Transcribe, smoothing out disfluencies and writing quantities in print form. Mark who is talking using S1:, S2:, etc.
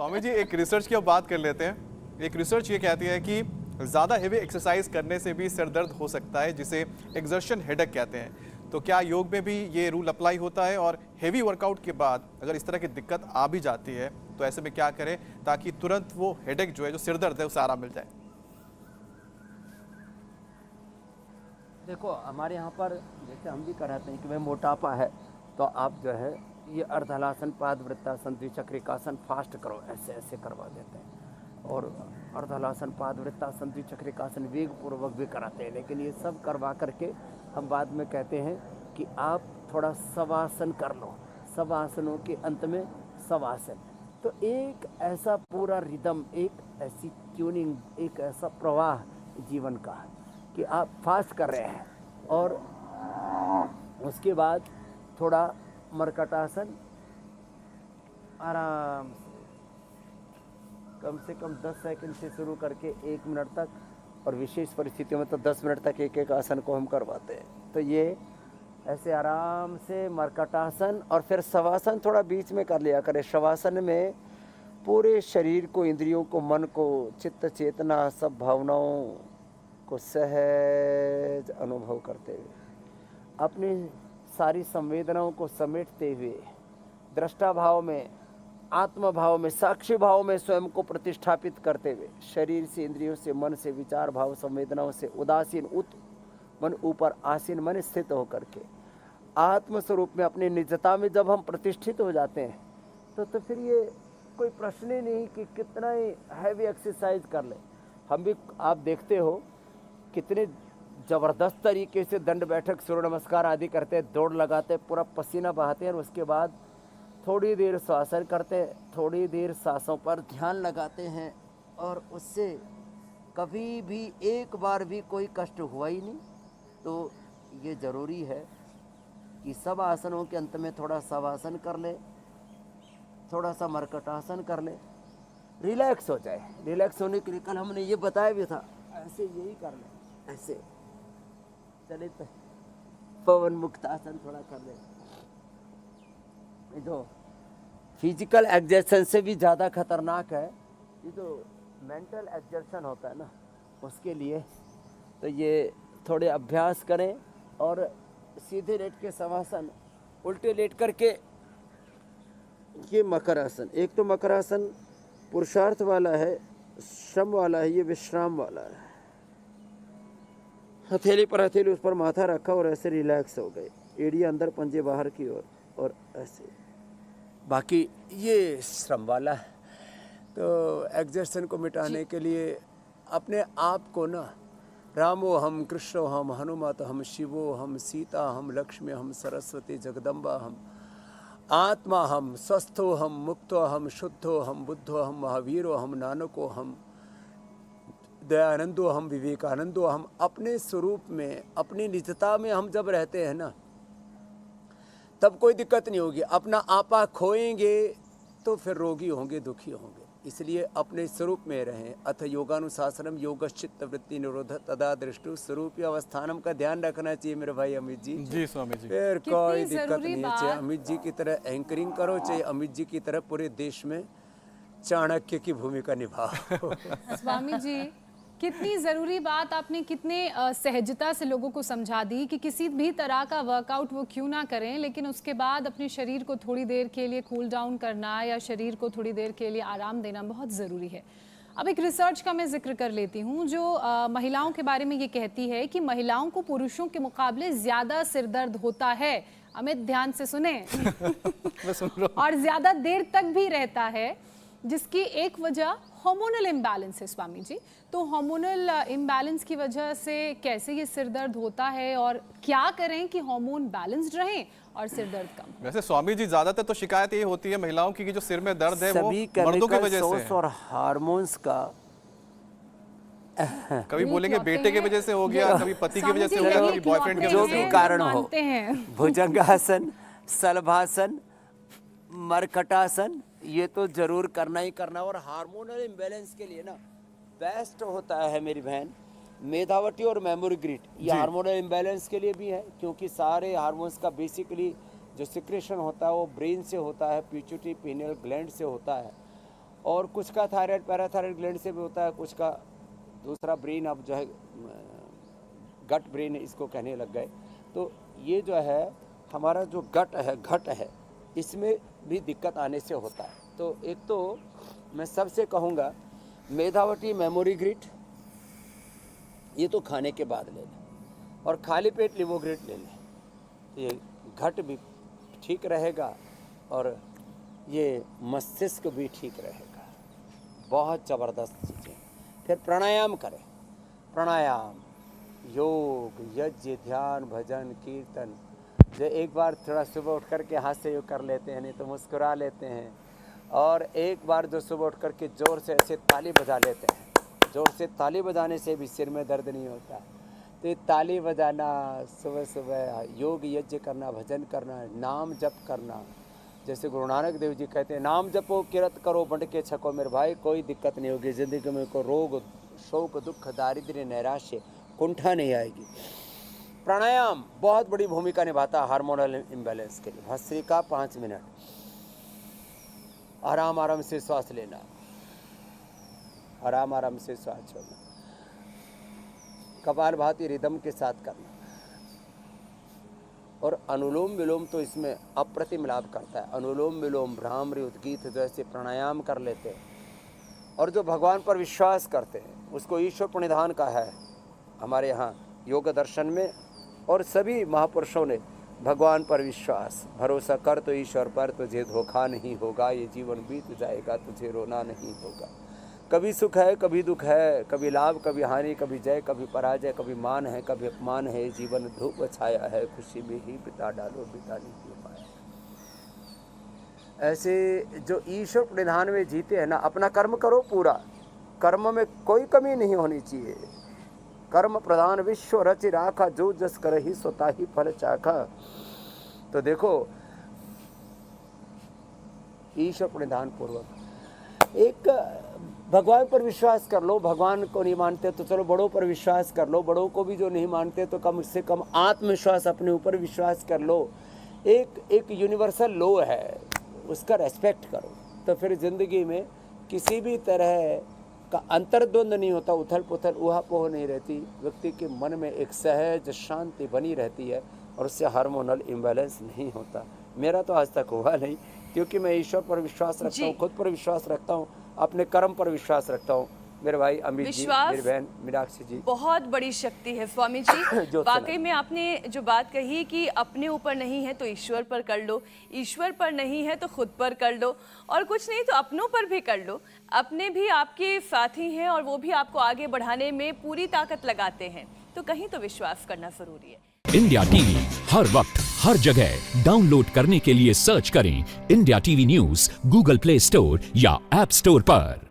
S1: स्वामी जी, एक रिसर्च की अब बात कर लेते हैं। एक रिसर्च ये कहती है कि ज़्यादा हेवी एक्सरसाइज करने से भी सिर दर्द हो सकता है, जिसे एक्सर्शन हेडेक कहते हैं। तो क्या योग में भी ये रूल अप्लाई होता है? और हेवी वर्कआउट के बाद अगर इस तरह की दिक्कत आ भी जाती है तो ऐसे में क्या करें ताकि तुरंत वो हेडेक जो है, जो सिर दर्द है, उसे आराम मिल जाए?
S2: देखो, हमारे यहाँ पर जैसे हम भी कराते हैं कि भाई मोटापा है तो आप जो है ये अर्धहलासन, पादवृत्तासन, द्विचक्रिकासन फास्ट करो, ऐसे ऐसे करवा देते हैं। और अर्धहलासन, पादवृत्तासन, द्विचक्रिकासन वेग पूर्वक भी कराते हैं। लेकिन ये सब करवा करके हम बाद में कहते हैं कि आप थोड़ा शवासन कर लो। शवासनों के अंत में शवासन, तो एक ऐसा पूरा रिदम, एक ऐसी ट्यूनिंग, एक ऐसा प्रवाह जीवन का कि आप फास्ट कर रहे हैं। और उसके बाद थोड़ा मरकटासन, आराम से कम 10 सेकंड से शुरू करके 1 मिनट तक, और विशेष परिस्थितियों में तो 10 मिनट तक एक एक आसन को हम करवाते हैं। तो ये ऐसे आराम से मरकटासन, और फिर शवासन थोड़ा बीच में कर लिया करें। शवासन में पूरे शरीर को, इंद्रियों को, मन को, चित्त चेतना, सब भावनाओं को सहज अनुभव करते हुए, अपनी सारी संवेदनाओं को समेटते हुए, दृष्टा भाव में, आत्म भाव में, साक्षी भाव में स्वयं को प्रतिष्ठापित करते हुए, शरीर से, इंद्रियों से, मन से, विचार भाव संवेदनाओं से उदासीन मन ऊपर आसीन मन स्थित होकर के आत्म स्वरूप में, अपनी निजता में जब हम प्रतिष्ठित हो जाते हैं तो फिर ये कोई प्रश्न ही नहीं कि कितना ही हैवी एक्सरसाइज कर ले। हम भी, आप देखते हो कितने ज़बरदस्त तरीके से दंड बैठक, सूर्य नमस्कार आदि करते हैं, दौड़ लगाते हैं, पूरा पसीना बहाते हैं, और उसके बाद थोड़ी देर श्वासन करते हैं, थोड़ी देर सांसों पर ध्यान लगाते हैं, और उससे कभी भी एक बार भी कोई कष्ट हुआ ही नहीं। तो ये ज़रूरी है कि सब आसनों के अंत में थोड़ा शवासन कर ले, थोड़ा सा मरकटासन कर ले, रिलैक्स हो जाए। रिलैक्स होने के लिए कल हमने ये बताया भी था, ऐसे यही कर ले, ऐसे चले तो पवन मुक्त आसन थोड़ा कर ले। ये जो फिजिकल एक्सर्शन से भी ज़्यादा खतरनाक है ये जो मेंटल एक्सर्शन होता है ना, उसके लिए तो ये थोड़े अभ्यास करें। और सीधे लेट के शवासन, उल्टे लेट करके ये मकर आसन, एक तो मकर आसन पुरुषार्थ वाला है, श्रम वाला है, ये विश्राम वाला है। हथेली पर हथेली, उस पर माथा रखा और ऐसे रिलैक्स हो गए, एड़ी अंदर, पंजे बाहर की ओर, और ऐसे। बाकी ये श्रम वाला है। तो एक्सर्शन को मिटाने के लिए अपने आप को ना, रामो हम, कृष्णो हम, हनुमत हम, शिवो हम, सीता हम, लक्ष्मी हम, सरस्वती जगदम्बा हम, आत्मा हम, स्वस्थो हम, मुक्तो हम, शुद्धो हम, बुद्धो हम, महावीरो हम, नानको हम, दयानंदो हम, विवेकानंदो हम। अपने स्वरूप में, अपनी निजता में हम जब रहते हैं ना, तब कोई दिक्कत नहीं होगी। अपना आपा खोएंगे तो फिर रोगी होंगे, दुखी होंगे। इसलिए अपने स्वरूप में रहें। अथ योगानुशासनम योगश्चित्त वृत्ति निरोध तदा दृष्टु स्वरूपीय अवस्थानम का ध्यान रखना चाहिए मेरे भाई अमित जी।
S1: जी स्वामी जी।
S2: फिर कोई दिक्कत नहीं है। चाहे अमित जी की तरह एंकरिंग करो, चाहे अमित जी की तरह पूरे देश में चाणक्य की भूमिका निभाओ।
S3: स्वामी जी, कितनी ज़रूरी बात आपने कितने सहजता से लोगों को समझा दी कि किसी भी तरह का वर्कआउट वो क्यों ना करें, लेकिन उसके बाद अपने शरीर को थोड़ी देर के लिए कूल डाउन करना या शरीर को थोड़ी देर के लिए आराम देना बहुत ज़रूरी है। अब एक रिसर्च का मैं जिक्र कर लेती हूँ जो महिलाओं के बारे में ये कहती है कि महिलाओं को पुरुषों के मुकाबले ज़्यादा सिरदर्द होता है। अमित, ध्यान से सुने।
S1: मैं सुन रहा हूँ।
S3: और ज़्यादा देर तक भी रहता है, जिसकी एक वजह हार्मोनल इम्बैलेंस है स्वामी जी। तो हार्मोनल इम्बैलेंस की वजह से कैसे ये सिर दर्द होता है और क्या करें कि हार्मोन बैलेंस्ड रहें और सिर दर्द कम?
S1: वैसे स्वामी जी, ज्यादातर तो शिकायत ये होती है महिलाओं की कि जो सिर में दर्द है वो मर्दों की वजह से है।
S2: और हार्मोन्स का
S1: कभी बोलेंगे बेटे की वजह से हो गया, कभी पति की वजह से हो गया, कभी बॉयफ्रेंड की
S2: जो
S1: वजह से
S2: भी कारण हो, भुजंगासन, सलभासन, मरकटासन, ये तो जरूर करना ही करना। और हार्मोनल इम्बैलेंस के लिए ना बेस्ट होता है मेरी बहन मेधावटी और मेमोरी ग्रिट। ये हार्मोनल इम्बैलेंस के लिए भी है, क्योंकि सारे हार्मोन्स का बेसिकली जो सिक्रेशन होता है वो ब्रेन से होता है, पिट्यूटरी पीनियल ग्लैंड से होता है। और कुछ का थायराइड पैराथायराइड ग्लैंड से भी होता है, कुछ का दूसरा ब्रेन, अब जो है गट ब्रेन इसको कहने लग गए। तो ये जो है हमारा जो घट है इसमें भी दिक्कत आने से होता है। तो एक तो मैं सबसे कहूँगा मेधावटी मेमोरी ग्रिट ये तो खाने के बाद ले लें, और खाली पेट लिवोग्रिट ले लें, ये घट भी ठीक रहेगा और ये मस्तिष्क भी ठीक रहेगा। बहुत ज़बरदस्त चीज़ें। फिर प्राणायाम करें, प्राणायाम, योग, यज्ञ, ध्यान, भजन, कीर्तन। जो एक बार थोड़ा सुबह उठ कर के हाथ से योग कर लेते हैं, नहीं तो मुस्कुरा लेते हैं, और एक बार जो सुबह उठ कर के ज़ोर से ऐसे ताली बजा लेते हैं, ज़ोर से ताली बजाने से भी सिर में दर्द नहीं होता। तो ये ताली बजाना, सुबह सुबह योग यज्ञ करना, भजन करना, नाम जप करना, जैसे गुरु नानक देव जी कहते हैं, नाम जपो किरत करो बंट के छको। मेरे भाई कोई दिक्कत नहीं होगी ज़िंदगी में, कोई रोग शोक दुख दारिद्र्य नैराश्य कुंठा नहीं आएगी। प्राणायाम बहुत बड़ी भूमिका निभाता है हार्मोनल इम्बैलेंस के लिए। भस्त्रिका 5 मिनट, आराम आराम से श्वास लेना, आराम आराम से श्वास छोड़ना, कपालभाति रिदम के साथ करना, और अनुलोम विलोम तो इसमें अप्रतिम लाभ करता है। अनुलोम विलोम, भ्रामरी, उद्गीत जैसे प्राणायाम कर लेते हैं, और जो भगवान पर विश्वास करते हैं उसको ईश्वर प्रणिधान का है हमारे यहाँ योग दर्शन में। और सभी महापुरुषों ने भगवान पर विश्वास, भरोसा कर तो ईश्वर पर, तुझे धोखा नहीं होगा, ये जीवन बीत जाएगा, तुझे रोना नहीं होगा। कभी सुख है, कभी दुख है, कभी लाभ, कभी हानि, कभी जय, कभी पराजय, कभी मान है, कभी अपमान है। जीवन धूप छाया है, खुशी में ही बिता डालो, बिता नहीं पाया। ऐसे जो ईश्वर प्रणिधान में जीते हैं ना, अपना कर्म करो पूरा, कर्म में कोई कमी नहीं होनी चाहिए। कर्म प्रधान विश्व रच राखा, जो जस कर ही सोता ही फल चाखा। तो देखो ईश्वर प्रणिधान पूर्वक एक भगवान पर विश्वास कर लो। भगवान को नहीं मानते तो चलो बड़ों पर विश्वास कर लो, बड़ों को भी जो नहीं मानते तो कम से कम आत्मविश्वास अपने ऊपर विश्वास कर लो। एक यूनिवर्सल लॉ है, उसका रेस्पेक्ट करो, तो फिर ज़िंदगी में किसी भी तरह का अंतर्द्वंद नहीं होता, उथल पुथल ऊहापोह नहीं रहती। व्यक्ति के मन में एक सहज शांति बनी रहती है, और उससे हार्मोनल इम्बैलेंस नहीं होता। मेरा तो आज तक हुआ नहीं, क्योंकि मैं ईश्वर पर विश्वास रखता हूँ, खुद पर विश्वास रखता हूँ, अपने कर्म पर विश्वास रखता हूँ। मेरे भाई अमित जी, मेरी बहन मीनाक्षी जी,
S4: बहुत बड़ी शक्ति है स्वामी जी। वाकई में आपने जो बात कही कि अपने ऊपर नहीं है तो ईश्वर पर कर लो, ईश्वर पर नहीं है तो खुद पर कर लो, और कुछ नहीं तो अपनों पर भी कर लो। अपने भी आपके साथी हैं और वो भी आपको आगे बढ़ाने में पूरी ताकत लगाते हैं, तो कहीं तो विश्वास करना जरूरी है।
S5: इंडिया टीवी हर वक्त हर जगह डाउनलोड करने के लिए सर्च करें India TV news Google play store या ऐप स्टोर पर।